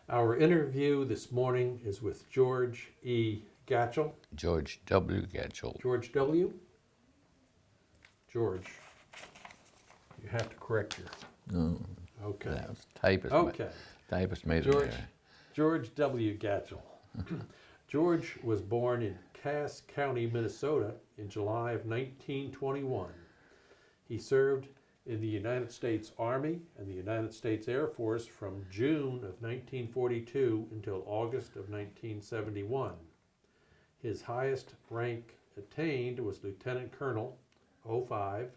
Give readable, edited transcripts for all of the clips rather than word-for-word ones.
Our interview this morning is with George E. Gatchell. George W. Gatchell. George W. George, you have to correct your. No, Okay. that was typist. Okay. Typist made George, it there. George W. Gatchell. George was born in Cass County, Minnesota in July of 1921. He served in the United States Army and the United States Air Force from June of 1942 until August of 1971. His highest rank attained was Lieutenant Colonel, 05.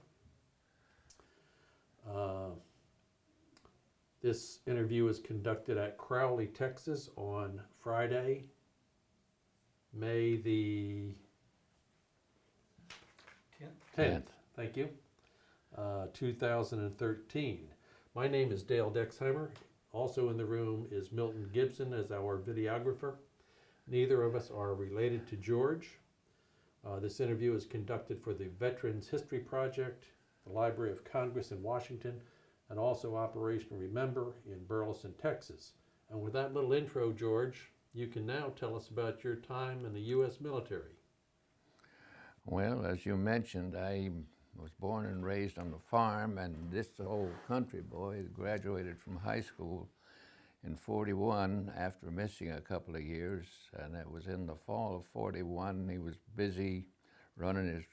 This interview is conducted at Crowley, Texas on Friday, May the 10th. Thank you. 2013. My name is Dale Dexheimer. Also in the room is Milton Gibson as our videographer. Neither of us are related to George. This interview is conducted for the Veterans History Project, the Library of Congress in Washington, and also Operation Remember in Burleson, Texas. And with that little intro, George, you can now tell us about your time in the U.S. military. Well, as you mentioned, I was born and raised on the farm, and this old country boy graduated from high school in 41 after missing a couple of years, and it was in the fall of 41. He was busy running his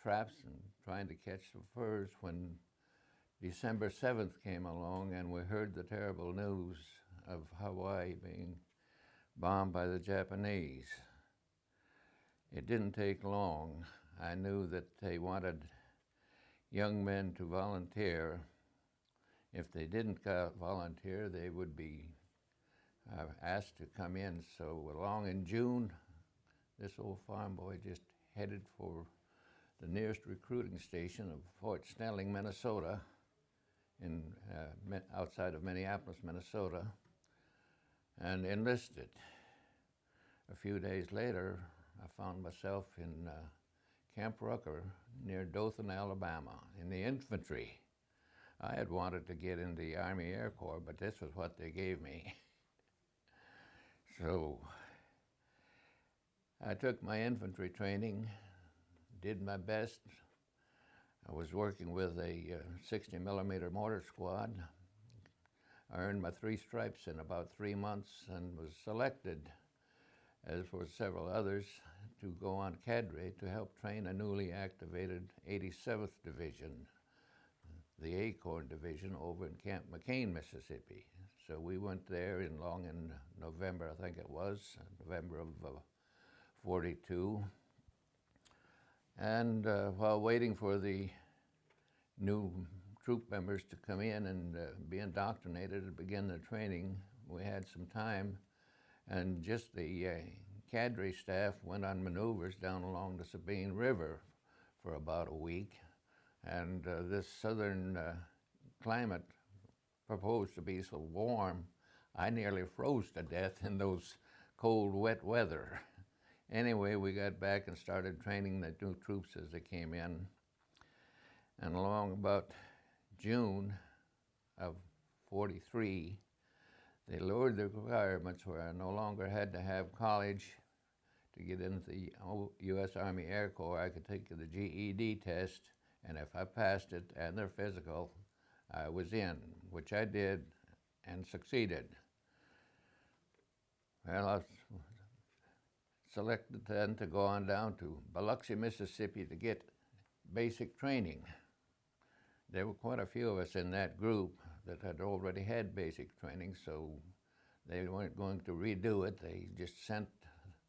traps and trying to catch the furs when December 7th came along, and we heard the terrible news of Hawaii being bombed by the Japanese. It didn't take long. I knew that they wanted young men to volunteer. If they didn't volunteer, they would be asked to come in. So along in June, this old farm boy just headed for the nearest recruiting station of Fort Snelling, Minnesota, outside of Minneapolis, Minnesota, and enlisted. A few days later, I found myself in Camp Rucker near Dothan, Alabama, in the infantry. I had wanted to get in the Army Air Corps, but this was what they gave me. So I took my infantry training, did my best. I was working with a 60 millimeter mortar squad. I earned my 3 stripes in about 3 months and was selected, as were several others, to go on cadre to help train a newly activated 87th Division, the Acorn Division over in Camp McCain, Mississippi. So we went there in November, I think it was, November of 42. And while waiting for the new troop members to come in and be indoctrinated and begin their training, we had some time, and just the cadre staff went on maneuvers down along the Sabine River for about a week. And this southern climate proposed to be so warm, I nearly froze to death in those cold, wet weather. Anyway, we got back and started training the new troops as they came in. And along about June of 43, they lowered the requirements where I no longer had to have college to get into the U.S. Army Air Corps. I could take the GED test, and if I passed it and their physical, I was in, which I did and succeeded. Well, I was selected then to go on down to Biloxi, Mississippi to get basic training. There were quite a few of us in that group that had already had basic training, so they weren't going to redo it. They just sent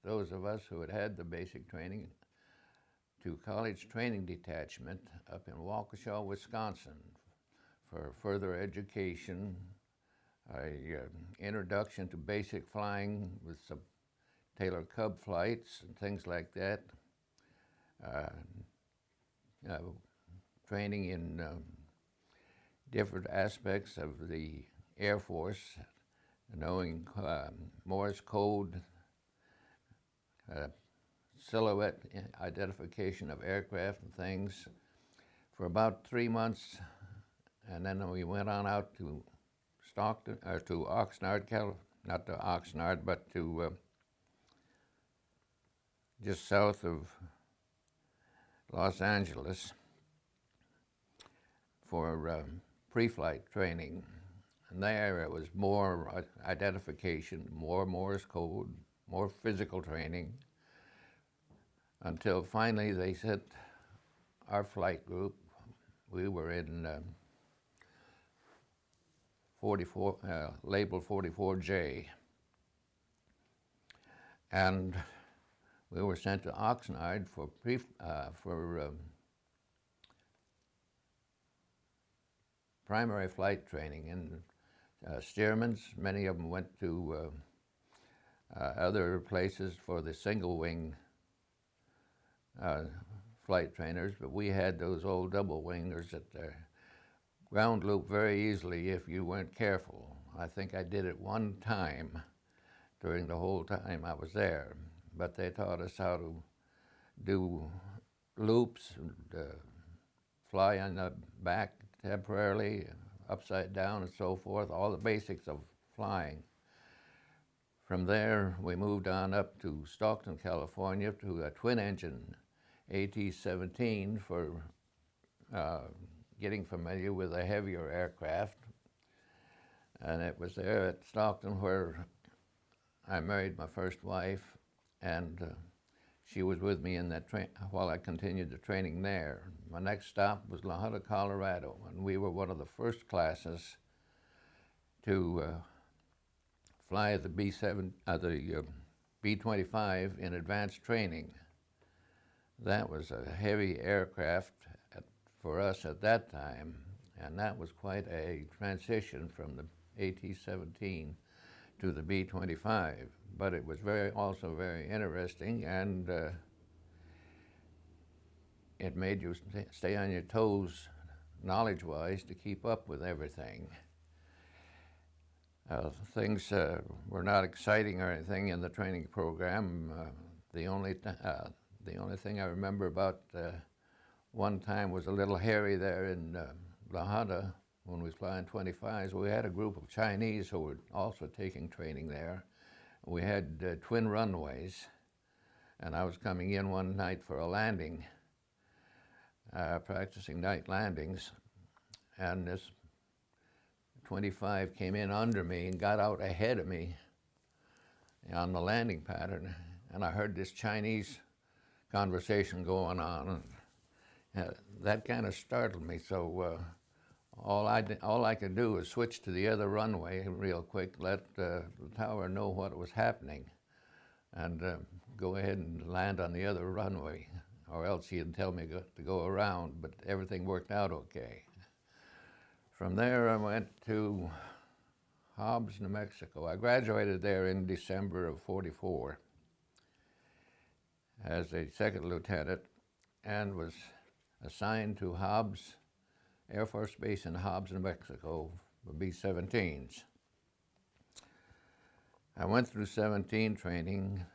those of us who had had the basic training to College Training Detachment up in Waukesha, Wisconsin for further education, introduction to basic flying with some Taylor Cub flights and things like that, training in different aspects of the Air Force, knowing Morse code, silhouette identification of aircraft and things for about 3 months, and then we went on out to Stockton, or to Oxnard, not to Oxnard, but to just south of Los Angeles for pre-flight training. And there it was more identification, more Morse code, more physical training, until finally they sent our flight group. We were in 44, label 44J, and we were sent to Oxnard for primary flight training. And steermen, many of them went to other places for the single wing flight trainers, but we had those old double wingers that ground loop very easily if you weren't careful. I think I did it one time during the whole time I was there, but they taught us how to do loops, and, fly on the back temporarily, upside down and so forth, all the basics of flying. From there, we moved on up to Stockton, California, to a twin-engine AT-17 for getting familiar with a heavier aircraft. And it was there at Stockton where I married my first wife, and she was with me in that while I continued the training there. My next stop was La Junta, Colorado, and we were one of the first classes to fly the B-25 in advanced training. That was a heavy aircraft for us at that time, and that was quite a transition from the AT-17 to the B-25. But it was also very interesting, and it made you stay on your toes knowledge-wise to keep up with everything. Things were not exciting or anything in the training program. The only thing I remember about one time was a little hairy there in La Junta when we was flying 25s. We had a group of Chinese who were also taking training there. We had twin runways, and I was coming in one night for a landing, practicing night landings, and this 25 came in under me and got out ahead of me on the landing pattern, and I heard this Chinese conversation going on, and that kind of startled me. So all I could do was switch to the other runway real quick, let the tower know what was happening, and go ahead and land on the other runway, or else he'd tell me to go around, but everything worked out okay. From there, I went to Hobbs, New Mexico. I graduated there in December of '44 as a second lieutenant, and was assigned to Hobbs Air Force Base in Hobbs, New Mexico for B-17s. I went through 17 training,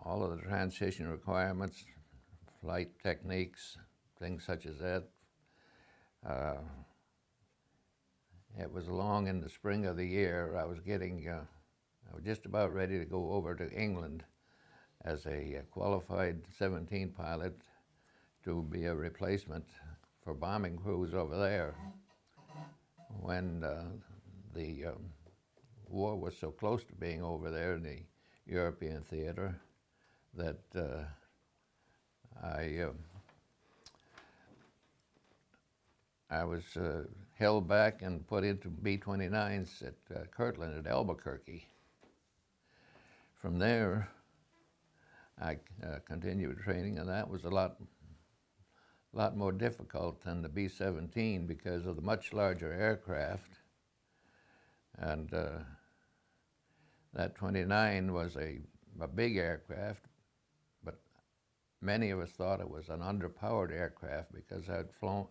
all of the transition requirements, flight techniques, things such as that. It was along in the spring of the year. I was just about ready to go over to England as a qualified 17 pilot to be a replacement for bombing crews over there, when the war was so close to being over there in the European theater that I was held back and put into B-29s at Kirtland at Albuquerque. From there, I continued training, and that was a lot more difficult than the B-17 because of the much larger aircraft. And that 29 was a big aircraft, but many of us thought it was an underpowered aircraft because I'd flown,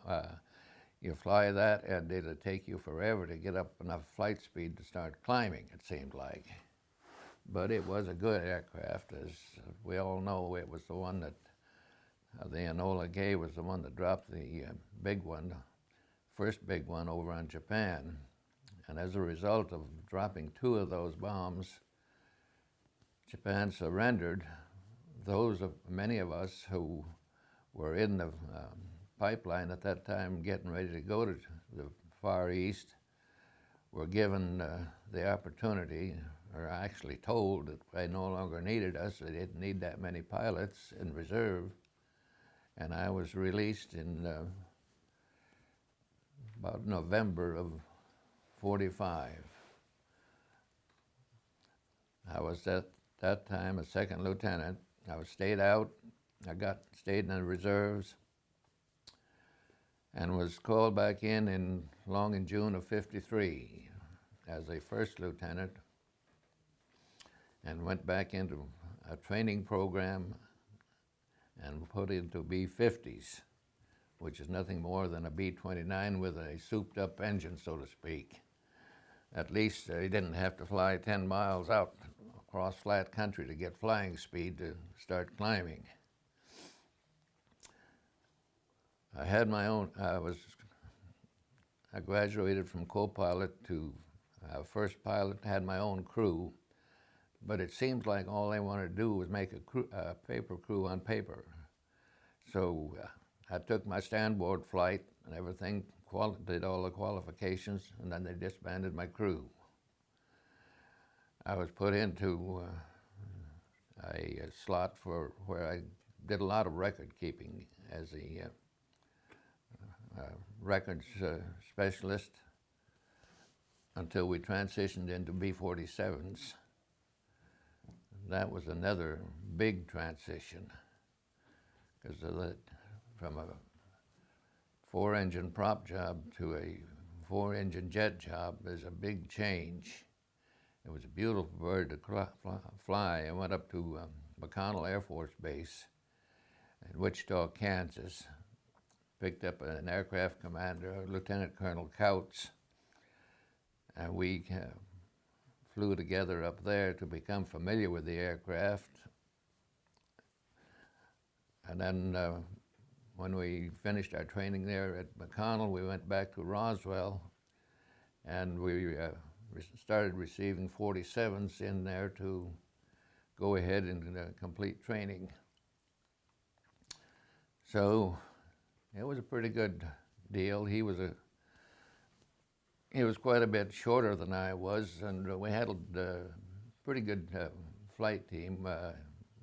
you fly that and it'd take you forever to get up enough flight speed to start climbing, it seemed like. But it was a good aircraft. As we all know, it was the one that, the Enola Gay was the one that dropped the big one, first big one over on Japan. And as a result of dropping 2 of those bombs, Japan surrendered. Many of us who were in the pipeline at that time getting ready to go to the Far East were given the opportunity, or actually told, that they no longer needed us. They didn't need that many pilots in reserve. And I was released in about November of '45. I was at that time a second lieutenant. I stayed out. Stayed in the reserves and was called back in June of '53 as a first lieutenant, and went back into a training program and put into B-50s, which is nothing more than a B-29 with a souped-up engine, so to speak. At least he didn't have to fly 10 miles out across flat country to get flying speed to start climbing. I had my own, I graduated from co-pilot to first pilot, had my own crew, but it seems like all they wanted to do was make a paper crew on paper. So I took my standboard flight and everything, did all the qualifications, and then they disbanded my crew. I was put into a slot for where I did a lot of record keeping as a records specialist until we transitioned into B-47s. That was another big transition, because from a 4-engine prop job to a 4-engine jet job is a big change. It was a beautiful bird to fly. I went up to McConnell Air Force Base in Wichita, Kansas, picked up an aircraft commander, Lieutenant Colonel Couts, and we flew together up there to become familiar with the aircraft. And then when we finished our training there at McConnell, we went back to Roswell, and we started receiving 47s in there to go ahead and complete training. So it was a pretty good deal. He was quite a bit shorter than I was, and we had a pretty good flight team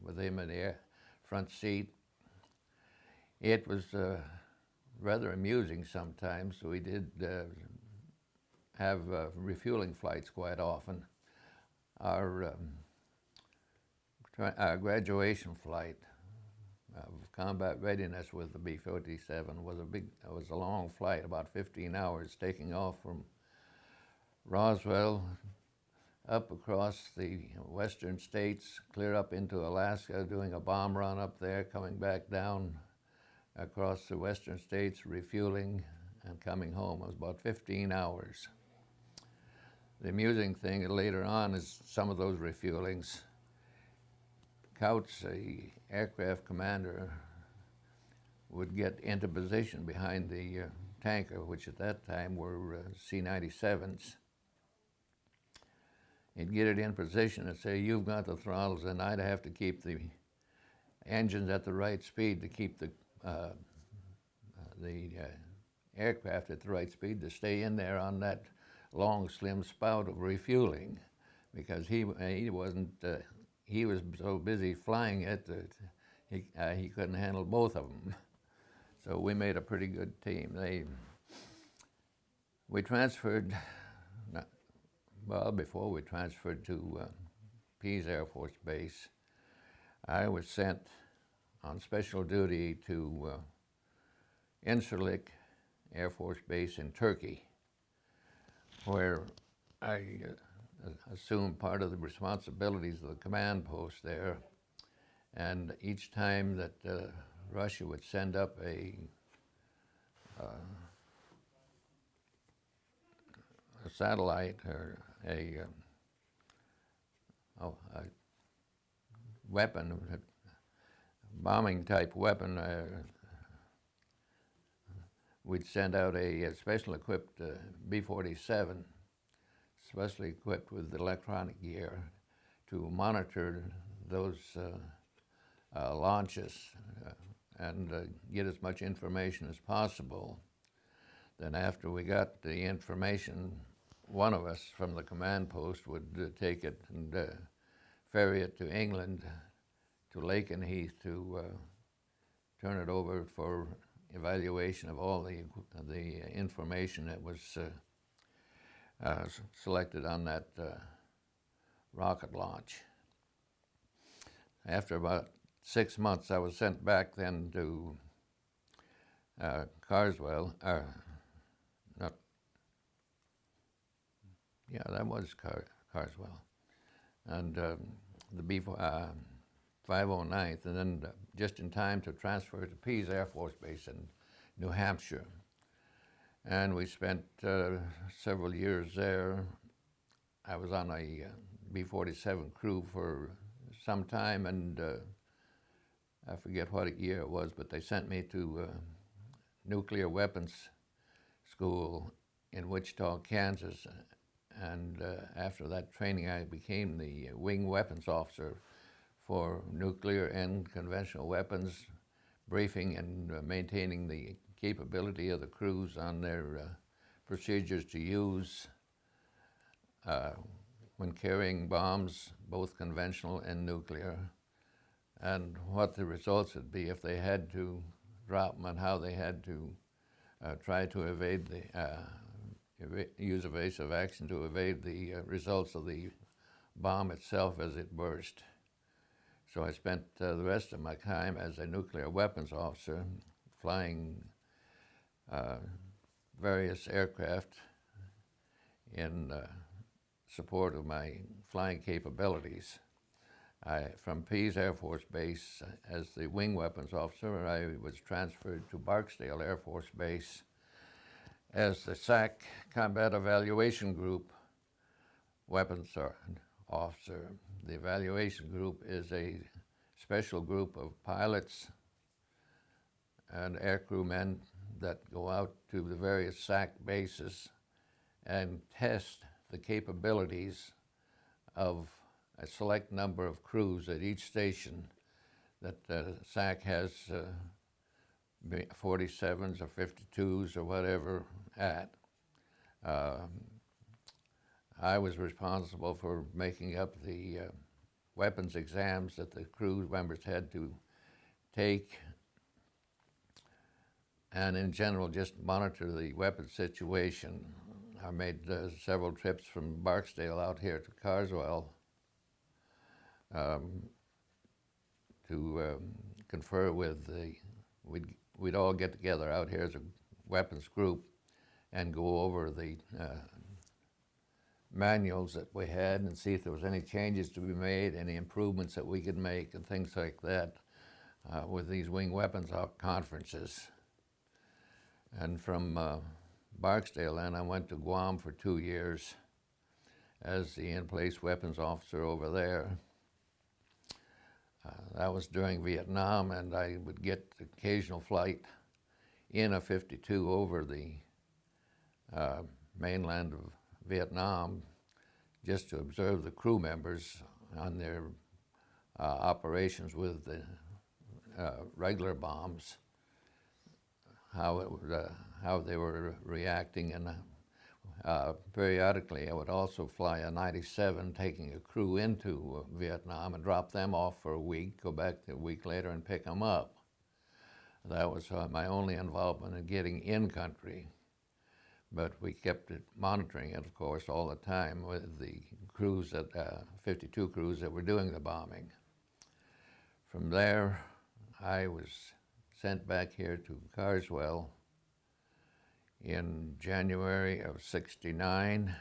with him in the front seat. It was rather amusing sometimes. We did have refueling flights quite often. Our graduation flight of combat readiness with the B-47 was a long flight, about 15 hours, taking off from Roswell up across the western states, clear up into Alaska, doing a bomb run up there, coming back down across the western states, refueling, and coming home. It was about 15 hours. The amusing thing later on is some of those refuelings. Couts, the aircraft commander, would get into position behind the tanker, which at that time were C-97s. He'd get it in position and say, "You've got the throttles," and I'd have to keep the engines at the right speed to keep the aircraft at the right speed to stay in there on that long, slim spout of refueling, because he wasn't. He was so busy flying it that he couldn't handle both of them. So we made a pretty good team. We transferred. Well, before we transferred to Pease Air Force Base, I was sent on special duty to Incirlik Air Force Base in Turkey, where I assumed part of the responsibilities of the command post there. And each time that Russia would send up a satellite or a weapon, a bombing type weapon, we'd send out a special equipped B-47 especially equipped with electronic gear, to monitor those launches and get as much information as possible. Then after we got the information, one of us from the command post would take it and ferry it to England, to Lakenheath, to turn it over for evaluation of all the information that was selected on that rocket launch. After about 6 months, I was sent back then to Carswell, that was Carswell, and the B-509th, and then just in time to transfer to Pease Air Force Base in New Hampshire. And we spent several years there. I was on a B-47 crew for some time, and I forget what year it was, but they sent me to nuclear weapons school in Wichita, Kansas. And after that training, I became the wing weapons officer for nuclear and conventional weapons, briefing and maintaining the capability of the crews on their procedures to use when carrying bombs, both conventional and nuclear, and what the results would be if they had to drop them, and how they had to try to evade use evasive action to evade the results of the bomb itself as it burst. So I spent the rest of my time as a nuclear weapons officer, flying various aircraft in support of my flying capabilities. From Pease Air Force Base, as the wing weapons officer, I was transferred to Barksdale Air Force Base as the SAC Combat Evaluation Group weapons officer. The evaluation group is a special group of pilots and aircrew men that go out to the various SAC bases and test the capabilities of a select number of crews at each station that SAC has 47s or 52s or whatever at. I was responsible for making up the weapons exams that the crew members had to take, and in general just monitor the weapons situation. I made several trips from Barksdale out here to Carswell to confer with we'd all get together out here as a weapons group and go over the manuals that we had and see if there was any changes to be made, any improvements that we could make, and things like that with these wing weapons conferences. And from Barksdale, then I went to Guam for 2 years as the in-place weapons officer over there. That was during Vietnam, and I would get the occasional flight in a 52 over the mainland of Vietnam just to observe the crew members on their operations with the regular bombs, how they were reacting, and periodically I would also fly a 97 taking a crew into Vietnam and drop them off for a week, go back a week later and pick them up. That was my only involvement in getting in country, but we kept monitoring it, of course, all the time with the crews, 52 crews that were doing the bombing. From there, I was sent back here to Carswell in January of '69.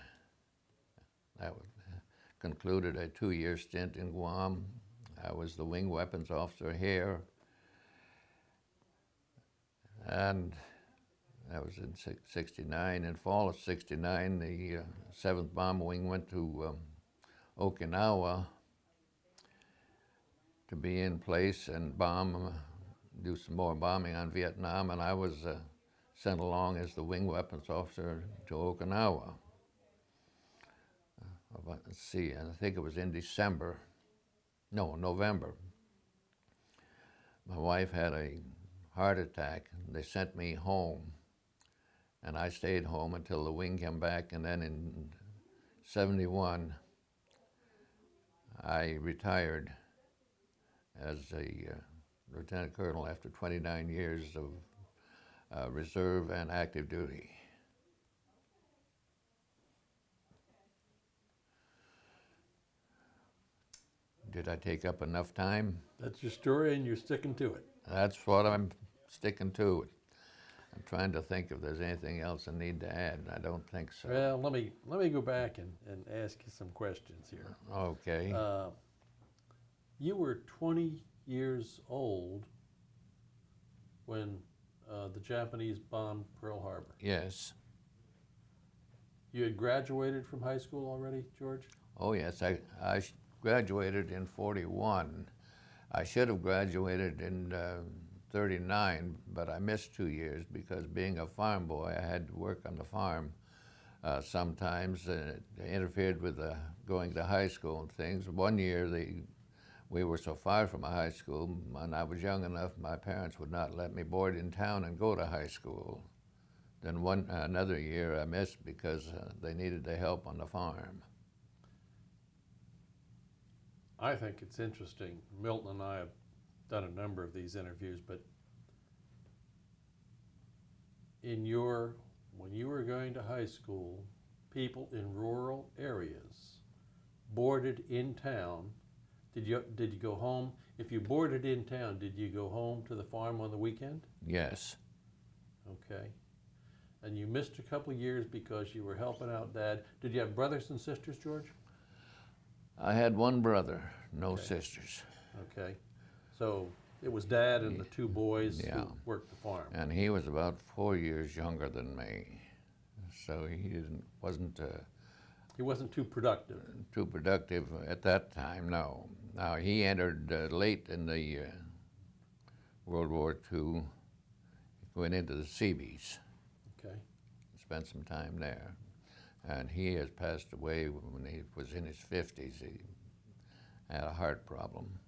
That concluded a 2-year stint in Guam. I was the wing weapons officer here, and that was in '69. In fall of '69, the 7th Bomb Wing went to Okinawa to be in place and do some more bombing on Vietnam, and I was sent along as the wing weapons officer to Okinawa. let's see, and I think it was in December, no, November. My wife had a heart attack. They sent me home, and I stayed home until the wing came back, and then in 71, I retired as a lieutenant colonel after 29 years of reserve and active duty. Did I take up enough time? That's your story, and you're sticking to it. That's what I'm sticking to. I'm trying to think if there's anything else I need to add. I don't think so. Well, let me go back and ask you some questions here. Okay. You were 20 years old when the Japanese bombed Pearl Harbor. Yes. You had graduated from high school already, George? Oh, yes. I graduated in 41. I should have graduated in 39, but I missed 2 years because being a farm boy, I had to work on the farm sometimes. It interfered with going to high school and things. One year, we were so far from a high school, when I was young enough, my parents would not let me board in town and go to high school. Then another year I missed because they needed the help on the farm. I think it's interesting. Milton and I have done a number of these interviews, but when you were going to high school, people in rural areas boarded in town. Did you go home? If you boarded in town, did you go home to the farm on the weekend? Yes. Okay. And you missed a couple of years because you were helping out Dad. Did you have brothers and sisters, George? I had one brother, no Okay. sisters. Okay. So it was Dad and the two boys Yeah. who worked the farm. And he was about 4 years younger than me, so wasn't He wasn't too productive. too productive at that time. No. Now he entered late in the World War II. He went into the Seabees, Okay. spent some time there, and he has passed away when he was in his 50s. He had a heart problem.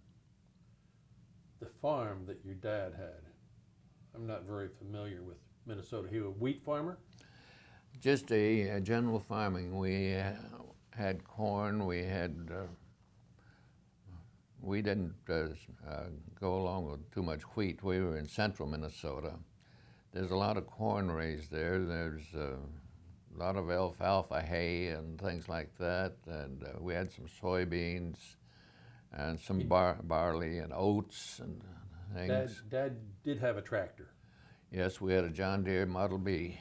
The farm that your dad had, I'm not very familiar with Minnesota. He was a wheat farmer? Just a general farming. We had corn. We didn't go along with too much wheat. We were in central Minnesota. There's a lot of corn raised there. There's a lot of alfalfa hay and things like that. And we had some soybeans and some barley and oats and things. Dad did have a tractor. Yes, we had a John Deere Model B.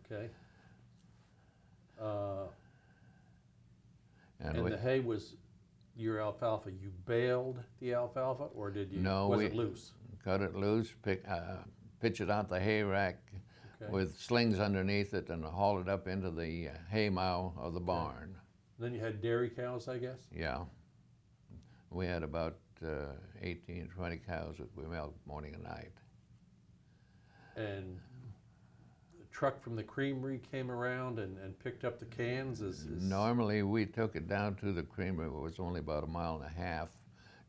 Okay. And And the hay was your alfalfa. You baled the alfalfa, or did you? No, was it loose? cut it loose, pitch it out the hay rack Okay. with slings underneath it, and haul it up into the hay mow of the barn. Then you had dairy cows, I guess. Yeah. We had about 18, 20 cows that we milked morning and night. And the truck from the creamery came around and picked up the cans. Normally, we took it down to the creamery. It was only about a mile and a half,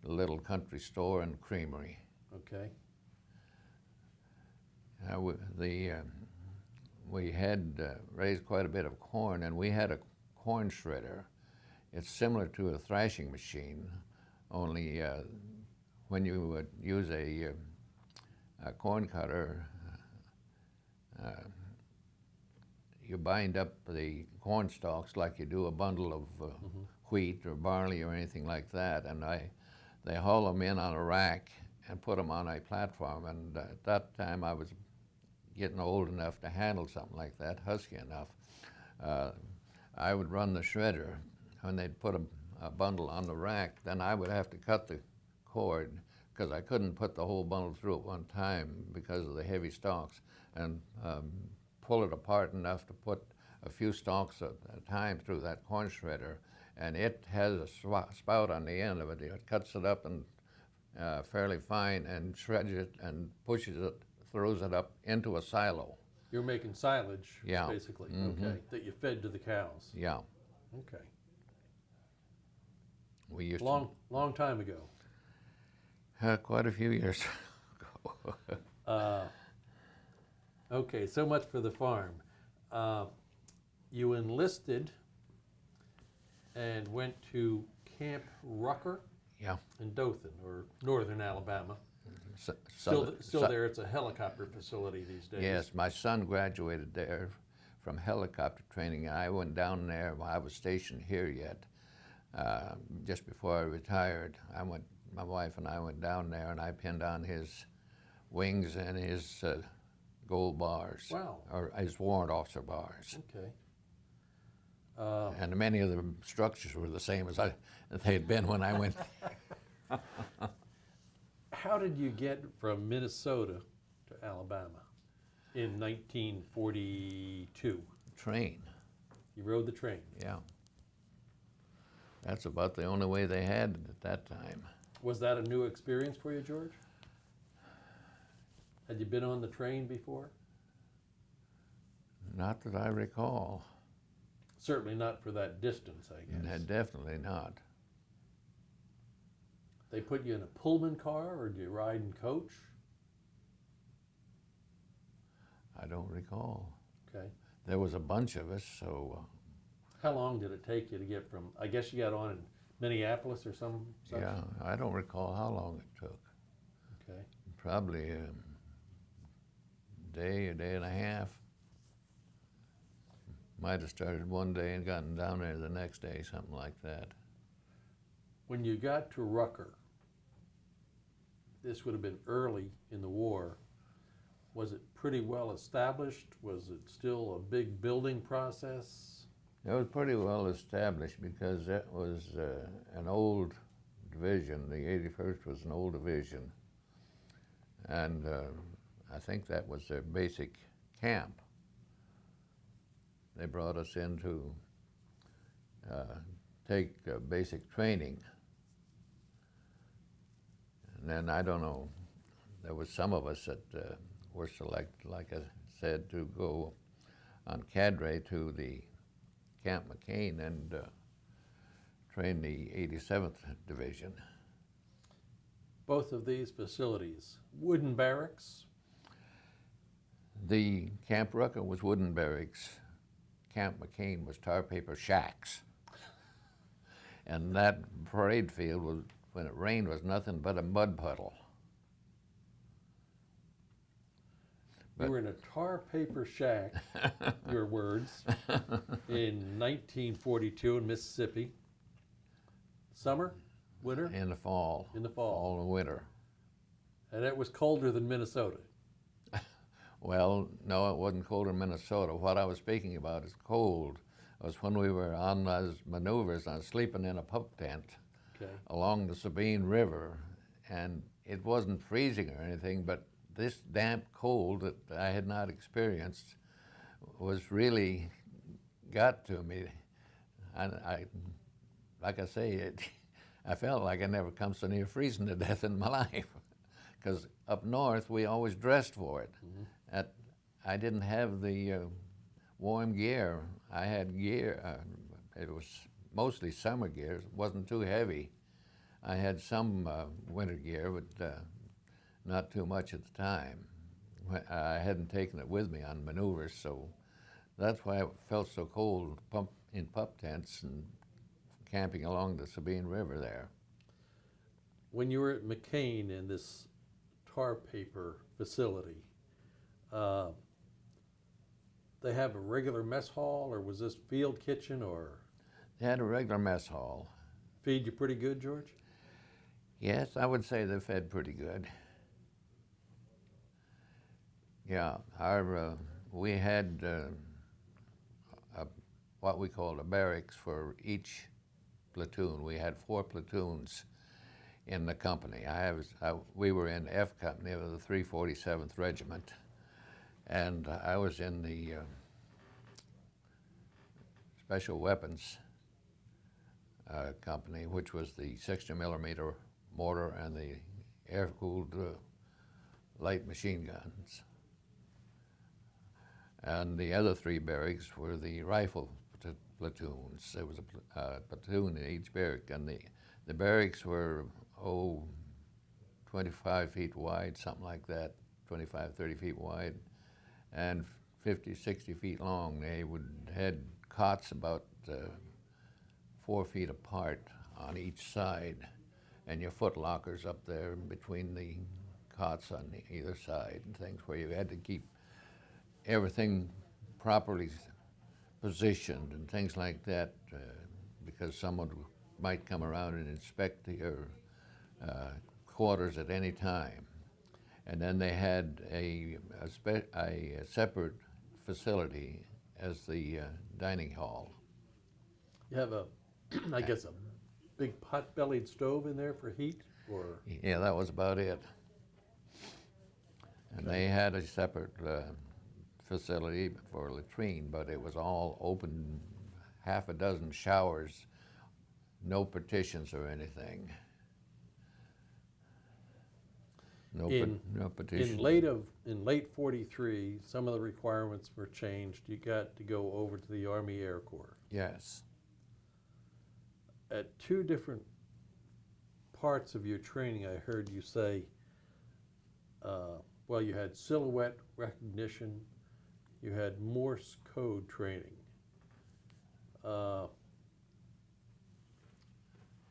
the little country store and creamery. Okay. We had raised quite a bit of corn, and we had a corn shredder. It's similar to a thrashing machine, only when you would use a corn cutter, you bind up the corn stalks like you do a bundle of wheat or barley or anything like that, and they haul them in on a rack and put them on a platform. And at that time, I was getting old enough to handle something like that, husky enough. I would run the shredder. When they'd put a bundle on the rack, then I would have to cut the cord because I couldn't put the whole bundle through at one time because of the heavy stalks, and pull it apart enough to put a few stalks at a time through that corn shredder. And it has a spout on the end of it. It cuts it up and fairly fine and shreds it and pushes it, throws it up into a silo. You're making silage, Yeah. basically. Mhm. Okay. That you fed to the cows. Yeah. Okay. We used Long time ago. to, quite a few years ago. Okay, so much for the farm. You enlisted and went to Camp Rucker Yeah. in Dothan, or northern Alabama. So, Still there, it's a helicopter facility these days. yes, my son graduated there from helicopter training. I went down there. I was stationed here yet. Just before I retired, my wife and I went down there, and I pinned on his wings and his gold bars. Wow. Or his warrant officer bars. Okay. And many of the structures were the same as they had been when I went. How did you get from Minnesota to Alabama in 1942? Train, You rode the train. yeah. That's about the only way they had it at that time. Was that a new experience for you, George? Had you been on the train before? Not that I recall. Certainly not for that distance, I guess. Definitely not. They put you in a Pullman car, or did you ride in coach? I don't recall. Okay. There was a bunch of us, so How long did it take you to get from, I guess you got on in Minneapolis or some such? yeah, I don't recall how long it took. Okay. Probably a day and a half. Might have started one day and gotten down there the next day, something like that. When you got to Rucker, this would have been early in the war. Was it pretty well established? Was it still a big building process? It was pretty well established because that was an old division. The 81st was an old division. And I think that was their basic camp. They brought us in to take basic training. And then, I don't know, there was some of us that were selected, like I said, to go on cadre to the Camp McCain and train the 87th Division. Both of these facilities, wooden barracks? The Camp Rucker was wooden barracks. Camp McCain was tar paper shacks. And that parade field was, when it rained, was nothing but a mud puddle. You were in a tar paper shack, your words, in 1942 in Mississippi. Summer? Winter? In the fall. In the fall. Fall and winter. And it was colder than Minnesota. Well, no, it wasn't cold in Minnesota. What I was speaking about is cold. It was when we were on those maneuvers. I was sleeping in a pup tent along the Sabine River, and it wasn't freezing or anything, but this damp cold that I had not experienced was really got to me. And like I say, I felt like I never come so near freezing to death in my life. Because up north, we always dressed for it. Mm-hmm. I didn't have the warm gear. I had gear, it was mostly summer gear. It wasn't too heavy. I had some winter gear, but not too much at the time. I hadn't taken it with me on maneuvers, so that's why it felt so cold in pup tents and camping along the Sabine River there. When you were at McCain in this tar paper facility, they have a regular mess hall, or was this field kitchen, or? They had a regular mess hall. Feed you pretty good, George? Yes, I would say they fed pretty good. Yeah, we had what we called a barracks for each platoon. We had 4 platoons in the company. We were in F Company of the 347th Regiment, and I was in the Special Weapons Company, which was the 60mm mortar and the air-cooled light machine guns. And the other 3 barracks were the rifle platoons. There was a platoon in each barrack, and the barracks were, 25 feet wide, something like that, 25, 30 feet wide, and 50, 60 feet long. They had cots about 4 feet apart on each side, and your foot lockers up there between the cots on either side and things, where you had to keep everything properly positioned and things like that, because someone might come around and inspect your quarters at any time. And then they had a separate facility as the dining hall. You have a, I guess, a big pot-bellied stove in there for heat, or? Yeah, that was about it. And they had a separate facility for a latrine, but it was all open, half a dozen showers, no partitions or anything. No partitions. In late '43, some of the requirements were changed. You got to go over to the Army Air Corps. Yes. At two different parts of your training, I heard you say, well, you had silhouette recognition, you had Morse code training.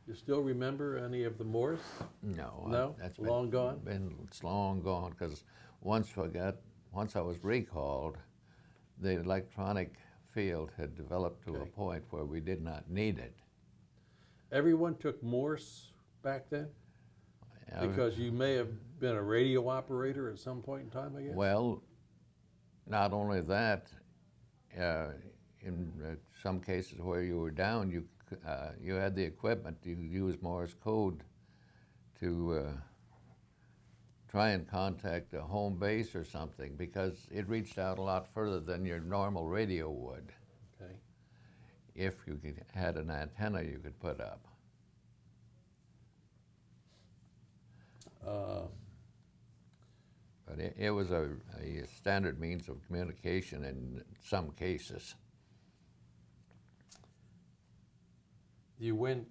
You still remember any of the Morse? No. No? That's long gone? It's long gone, because once I was recalled, the electronic field had developed to a point where we did not need it. Everyone took Morse back then? Because you may have been a radio operator at some point in time, I guess? Well, not only that, in some cases where you were down, you had the equipment. You used Morse code to try and contact a home base or something, because it reached out a lot further than your normal radio would. Okay. If you had an antenna you could put up. But it was a standard means of communication in some cases. You went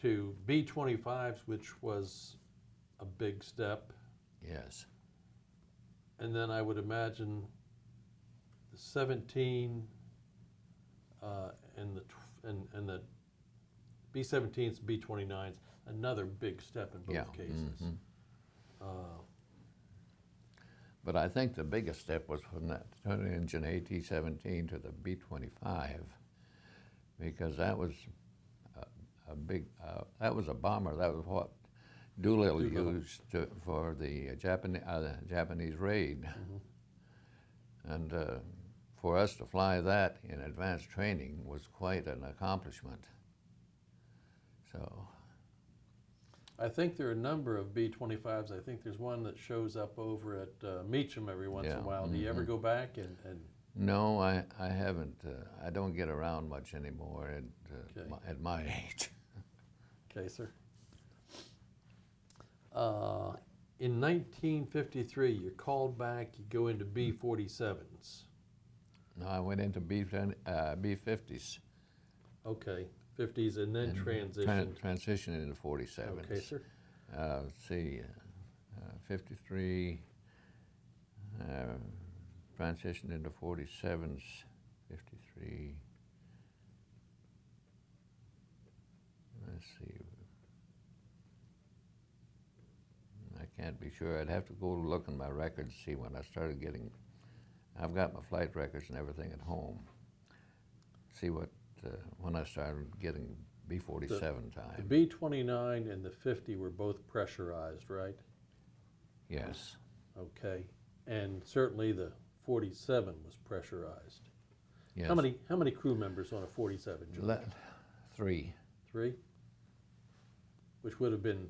to B-25s, which was a big step, Yes. and then I would imagine the 17 and the B-17s, B-29s, another big step in both cases. Mm-hmm. But I think the biggest step was from that twin-engine AT-17 to the B-25, because that was a big, that was a bomber. That was what Doolittle used for the Japanese raid. Mm-hmm. And for us to fly that in advanced training was quite an accomplishment. So. I think there are a number of B-25s. I think there's one that shows up over at Meacham every once in a while. Do you ever go back and? No, I haven't. I don't get around much anymore at my age. Okay, sir. In 1953, you're called back. You go into B-47s. No, I went into B-50s. Okay. 50s, and then transitioned into 47s. Okay, sir. Let's see, 53, transitioned into 47s, 53. Let's see. I can't be sure. I'd have to go look in my records, see when I started getting. I've got my flight records and everything at home. See what. When I started getting B-47 time. The B-29 and the 50 were both pressurized, right? Yes. Okay, and certainly the 47 was pressurized. Yes. How many crew members on a 47? Three. Three? Which would have been?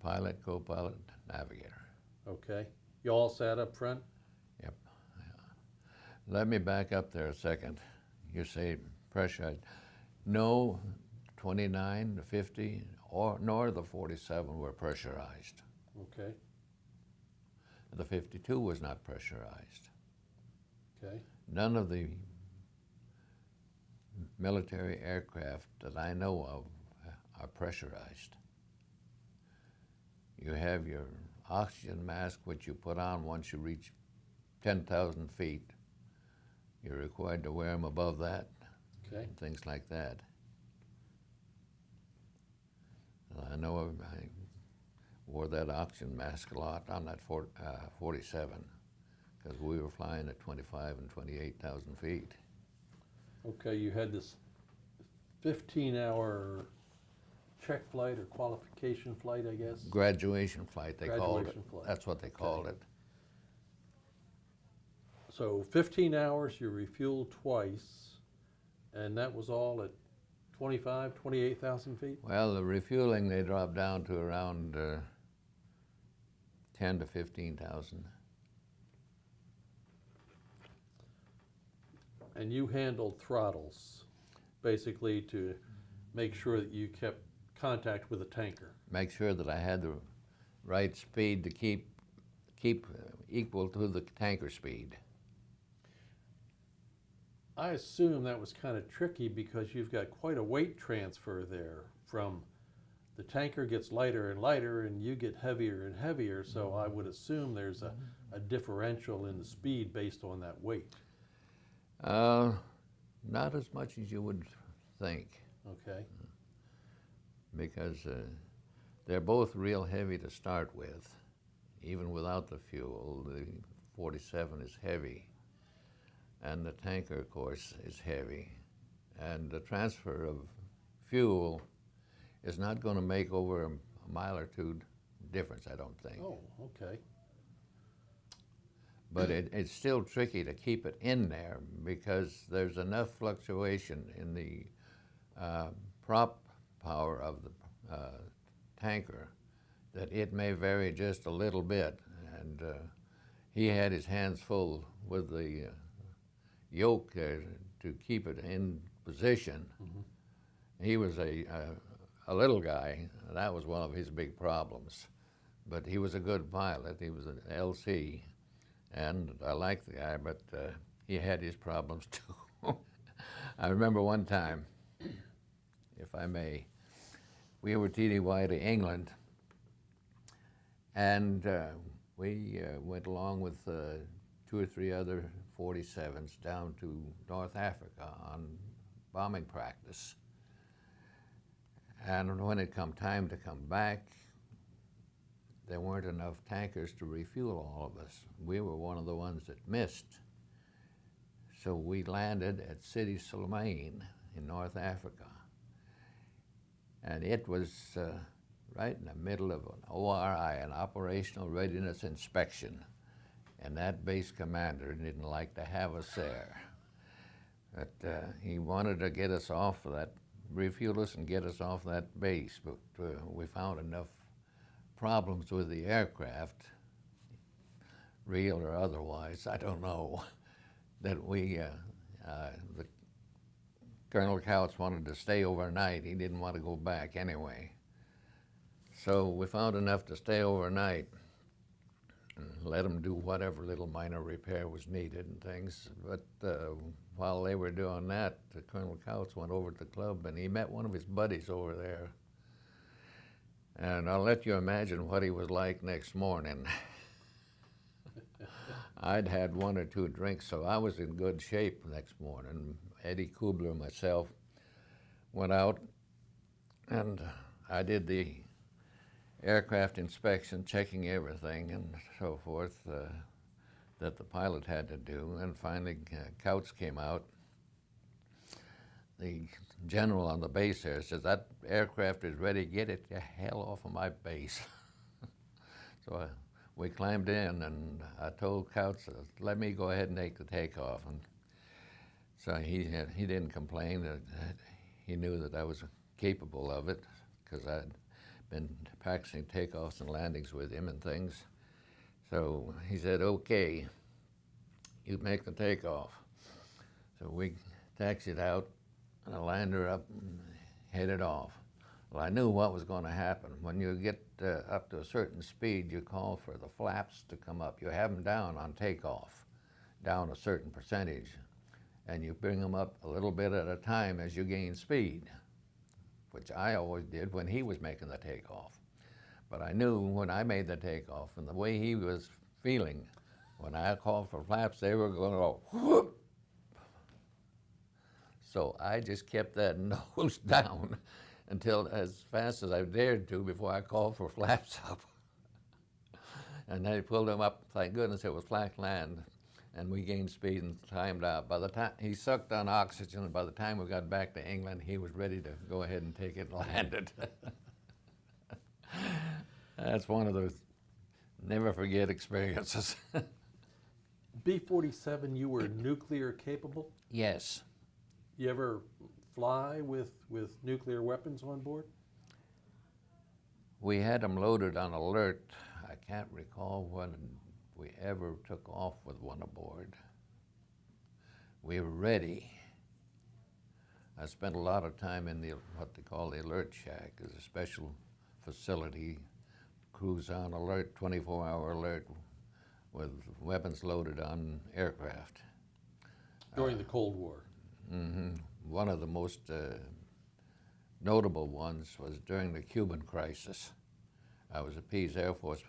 Pilot, co-pilot, navigator. Okay. You all sat up front? Yep. Let me back up there a second. You say pressurized. No, 29, the 50, nor the 47 were pressurized. Okay. The 52 was not pressurized. Okay. None of the military aircraft that I know of are pressurized. You have your oxygen mask, which you put on once you reach 10,000 feet. You're required to wear them above that, Okay. and things like that. I know I wore that oxygen mask a lot on that 47, because we were flying at 25 and 28,000 feet. Okay, you had this 15-hour check flight or qualification flight, I guess? Graduation flight, they called it. Graduation flight. That's what they called it. So 15 hours, you refueled twice, and that was all at 25, 28,000 feet? Well, the refueling, they dropped down to around 10 to 15,000. And you handled throttles, basically to make sure that you kept contact with the tanker. Make sure that I had the right speed to keep equal to the tanker speed. I assume that was kind of tricky because you've got quite a weight transfer there from the tanker gets lighter and lighter and you get heavier and heavier, so I would assume there's a differential in the speed based on that weight. Not as much as you would think, Okay. because they're both real heavy to start with. Even without the fuel, the 47 is heavy. And the tanker, of course, is heavy. And the transfer of fuel is not going to make over a mile or two difference, I don't think. Oh, okay. But it's still tricky to keep it in there because there's enough fluctuation in the prop power of the tanker that it may vary just a little bit. And he had his hands full with the yoke to keep it in position. Mm-hmm. He was a little guy. That was one of his big problems. But he was a good pilot. He was an LC. And I liked the guy, but he had his problems too. I remember one time, if I may, we were TDY to England, and we went along with 2 or 3 other 47s down to North Africa on bombing practice. And when it come time to come back, there weren't enough tankers to refuel all of us. We were one of the ones that missed. So we landed at Sidi Souleymane in North Africa. And it was right in the middle of an ORI, an Operational Readiness Inspection. And that base commander didn't like to have us there. But he wanted to get us off of that, refuel us and get us off that base. But we found enough problems with the aircraft, real or otherwise, I don't know, that the Colonel Couch wanted to stay overnight. He didn't want to go back anyway. So we found enough to stay overnight and let them do whatever little minor repair was needed and things. But while they were doing that, Colonel Couch went over to the club and he met one of his buddies over there. And I'll let you imagine what he was like next morning. I'd had 1 or 2 drinks, so I was in good shape next morning. Eddie Kubler and myself went out, and I did the aircraft inspection, checking everything and so forth that the pilot had to do. And finally, Couch came out. The general on the base there says, "That aircraft is ready, get it the hell off of my base." So we climbed in, and I told Couch, "Let me go ahead and make the takeoff." And so he didn't complain. He knew that I was capable of it because I'd been practicing takeoffs and landings with him and things. So he said, "Okay, you make the takeoff." So we taxied out, and I lined her up and headed off. Well, I knew what was going to happen. When you get up to a certain speed, you call for the flaps to come up. You have them down on takeoff, down a certain percentage. and you bring them up a little bit at a time as you gain speed, which I always did when he was making the takeoff. But I knew when I made the takeoff and the way he was feeling, when I called for flaps, they were going to go whoop. So I just kept that nose down until as fast as I dared to before I called for flaps up. And they pulled them up, thank goodness it was flat land, and we gained speed and climbed out. By the time he sucked on oxygen, and by the time we got back to England, he was ready to go ahead and take it and land it. That's one of those never forget experiences. B-47, you were nuclear capable? Yes. You ever fly with nuclear weapons on board? We had them loaded on alert. I can't recall when we ever took off with one aboard. We were ready. I spent a lot of time in the what they call the alert shack. It's a special facility, crews on alert, 24-hour alert, with weapons loaded on aircraft. During the Cold War? Mm-hmm. One of the most notable ones was during the Cuban crisis. I was at Pease Air Force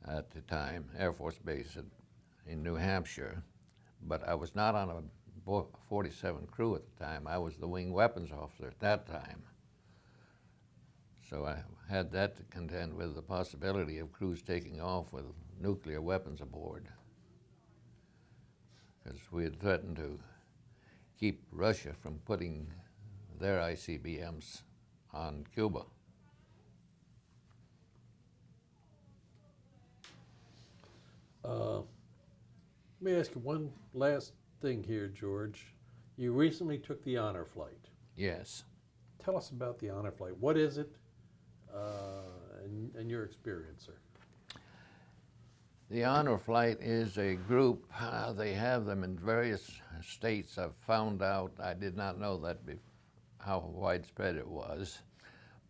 at the time, Air Force Base in New Hampshire, but I was not on a 47 crew at the time. I was the wing weapons officer at that time. So I had that to contend with, the possibility of crews taking off with nuclear weapons aboard, because we had threatened to keep Russia from putting their ICBMs on Cuba. Let me ask you one last thing here, George. You recently took the honor flight. Yes. Tell us about the honor flight. What is it, and your experience, sir? The honor flight is a group. They have them in various states. I've found out, I did not know that how widespread it was,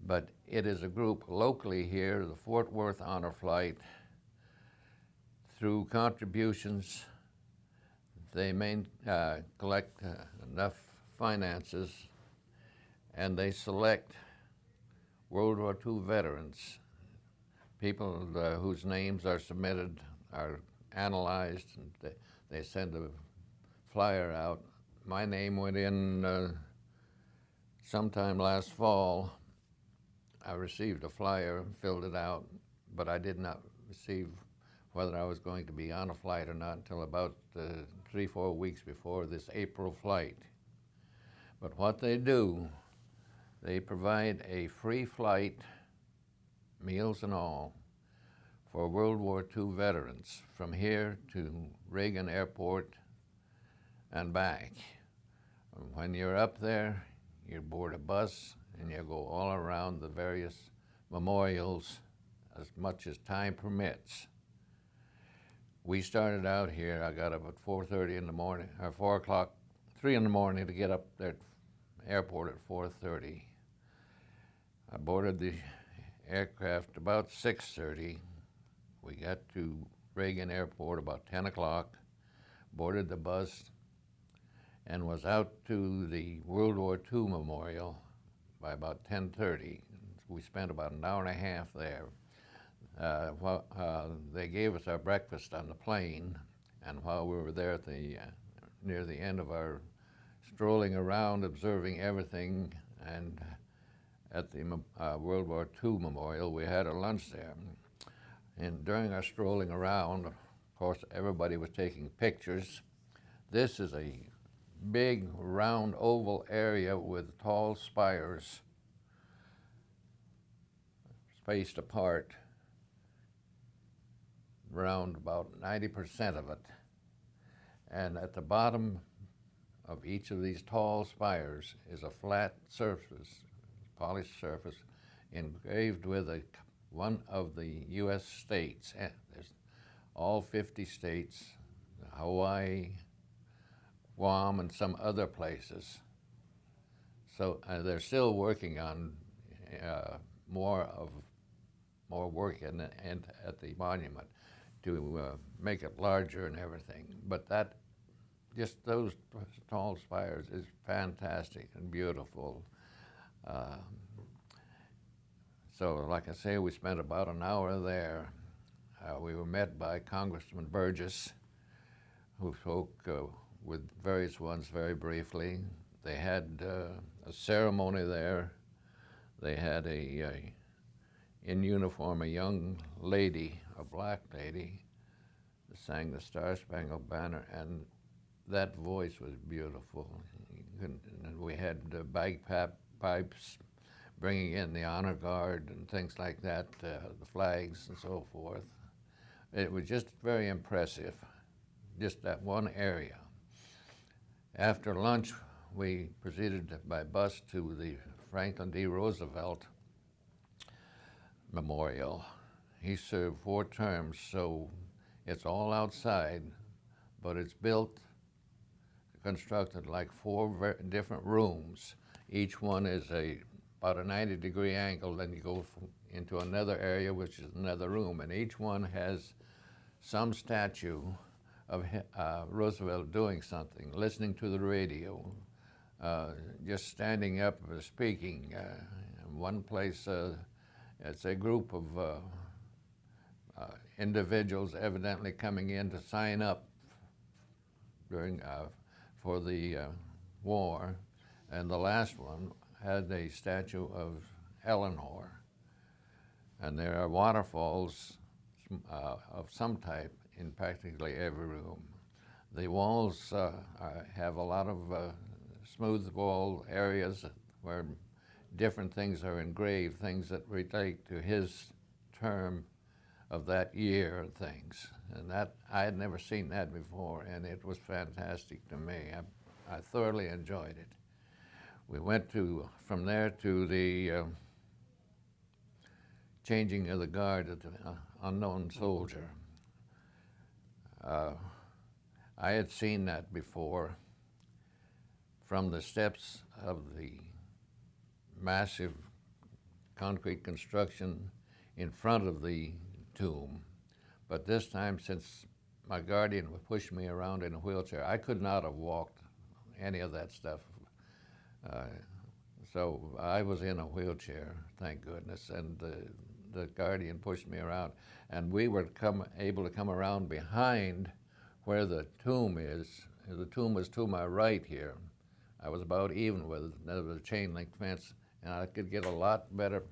but it is a group locally here, the Fort Worth Honor Flight. Through contributions, they collect enough finances, and they select World War II veterans, people whose names are submitted, are analyzed, and they send a flyer out. My name went in sometime last fall. I received a flyer, filled it out, but I did not receive whether I was going to be on a flight or not until about 3-4 weeks before this April flight. But what they do, they provide a free flight, meals and all, for World War II veterans from here to Reagan Airport and back. When you're up there, you board a bus and you go all around the various memorials as much as time permits. We started out here, I got up at 4:30 in the morning, or 4 o'clock, 3 in the morning to get up there at the airport at 4:30. I boarded the aircraft about 6:30. We got to Reagan Airport about 10 o'clock, boarded the bus, and was out to the World War II Memorial by about 10:30. We spent about an hour and a half there. They gave us our breakfast on the plane, and while we were there at near the end of our strolling around, observing everything, and at the World War II Memorial, we had a lunch there. And during our strolling around, of course, everybody was taking pictures. This is a big, round, oval area with tall spires spaced apart, around about 90% of it. And at the bottom of each of these tall spires is a flat surface, polished surface, engraved with one of the U.S. states. There's all 50 states, Hawaii, Guam, and some other places. So they're still working on more work at the monument to make it larger and everything. But that just those tall spires is fantastic and beautiful. Uh, so, like I say, we spent about an hour there. We were met by Congressman Burgess, who spoke with various ones very briefly. They had a ceremony there. They had in uniform, a young lady, a black lady, that sang the Star-Spangled Banner, and that voice was beautiful. And we had bagpipes bringing in the honor guard and things like that, the flags and so forth. It was just very impressive, just that one area. After lunch, we proceeded by bus to the Franklin D. Roosevelt Memorial. He served 4 terms, so it's all outside, but it's built, constructed like 4 different rooms. Each one is about a 90-degree angle, then you go into another area, which is another room, and each one has some statue of Roosevelt doing something, listening to the radio, just standing up speaking. One place, it's a group of individuals evidently coming in to sign up during for the war, and the last one had a statue of Eleanor. And there are waterfalls of some type in practically every room. The walls have a lot of smooth wall areas where different things are engraved, things that relate to his term of that year and things. And that, I had never seen that before, and it was fantastic to me. I thoroughly enjoyed it. We went from there to the changing of the guard at the unknown soldier. I had seen that before from the steps of the massive concrete construction in front of the tomb. But this time, since my guardian would push me around in a wheelchair, I could not have walked any of that stuff. So I was in a wheelchair, thank goodness, and the guardian pushed me around. And we were able to come around behind where the tomb is. The tomb was to my right here. I was about even with it. There was a chain link fence, and I could get a lot better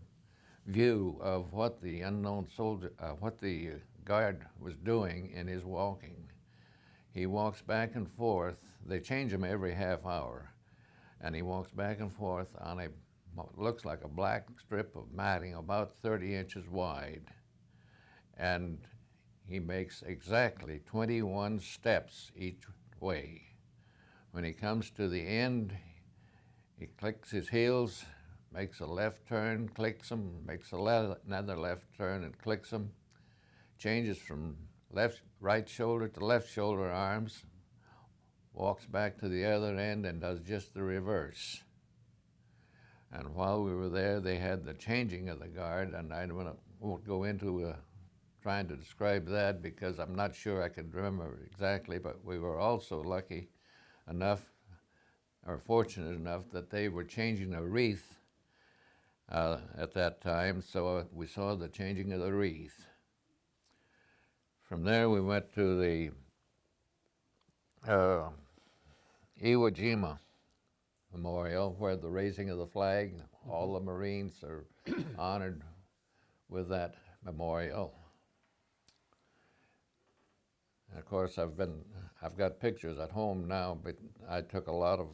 view of what the unknown soldier, what the guard was doing in his walking. He walks back and forth. They change him every half hour. And he walks back and forth on what looks like a black strip of matting about 30 inches wide. And he makes exactly 21 steps each way. When he comes to the end, he clicks his heels, makes a left turn, clicks them, makes another left turn and clicks them, changes from right shoulder to left shoulder arms, walks back to the other end and does just the reverse. And while we were there, they had the changing of the guard, and I won't go into trying to describe that because I'm not sure I can remember exactly, but we were also lucky enough, or fortunate enough, that they were changing a wreath at that time, so we saw the changing of the wreath. From there, we went to the Iwo Jima Memorial, where the raising of the flag, all the Marines are honored with that memorial. And of course, I've got pictures at home now, but I took a lot of,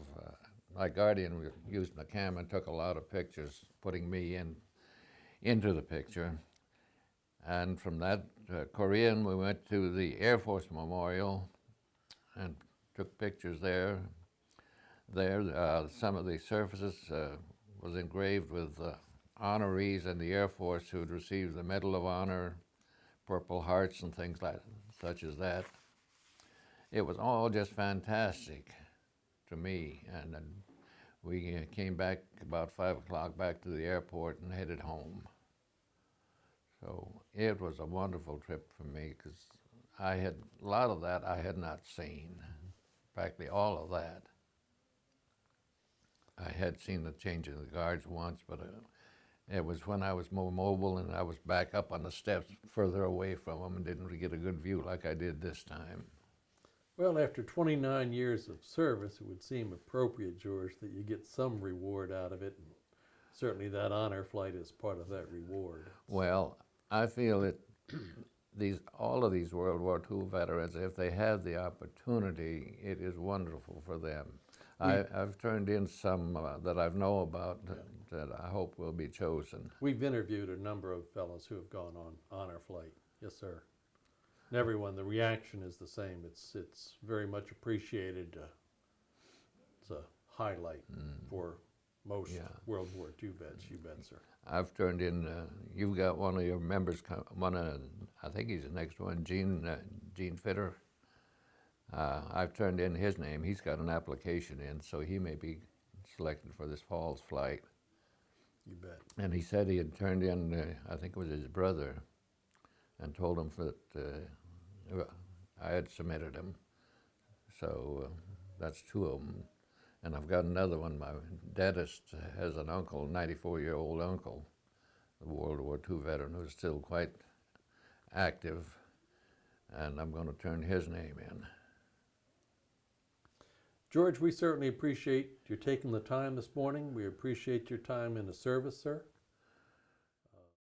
my guardian used my camera and took a lot of pictures, putting me into the picture. And from that Korean, we went to the Air Force Memorial and took pictures there. Some of the surfaces was engraved with honorees in the Air Force who had received the Medal of Honor, Purple Hearts, and things such as that. It was all just fantastic to me, and then we came back about 5 o'clock back to the airport and headed home. So it was a wonderful trip for me because a lot of that I had not seen. practically all of that. I had seen the change in the guards once, but it was when I was more mobile and I was back up on the steps further away from them and didn't really get a good view like I did this time. Well, after 29 years of service, it would seem appropriate, George, that you get some reward out of it. And certainly that honor flight is part of that reward. Well, I feel that all of these World War II veterans, if they have the opportunity, it is wonderful for them. I've turned in some that I know about that I hope will be chosen. We've interviewed a number of fellows who have gone on honor flight. Yes, sir. And everyone, the reaction is the same. It's very much appreciated. It's a highlight for most World War II vets. You bet, sir. I've turned in. You've got one of your members. I think he's the next one, Gene Fitter. I've turned in his name. He's got an application in, so he may be selected for this fall's flight. You bet. And he said he had turned in, I think it was his brother, and told him that I had submitted him. So that's two of them. And I've got another one. My dentist has an uncle, 94-year-old uncle, a World War II veteran who's still quite active, and I'm going to turn his name in. George, we certainly appreciate your taking the time this morning. We appreciate your time in the service, sir.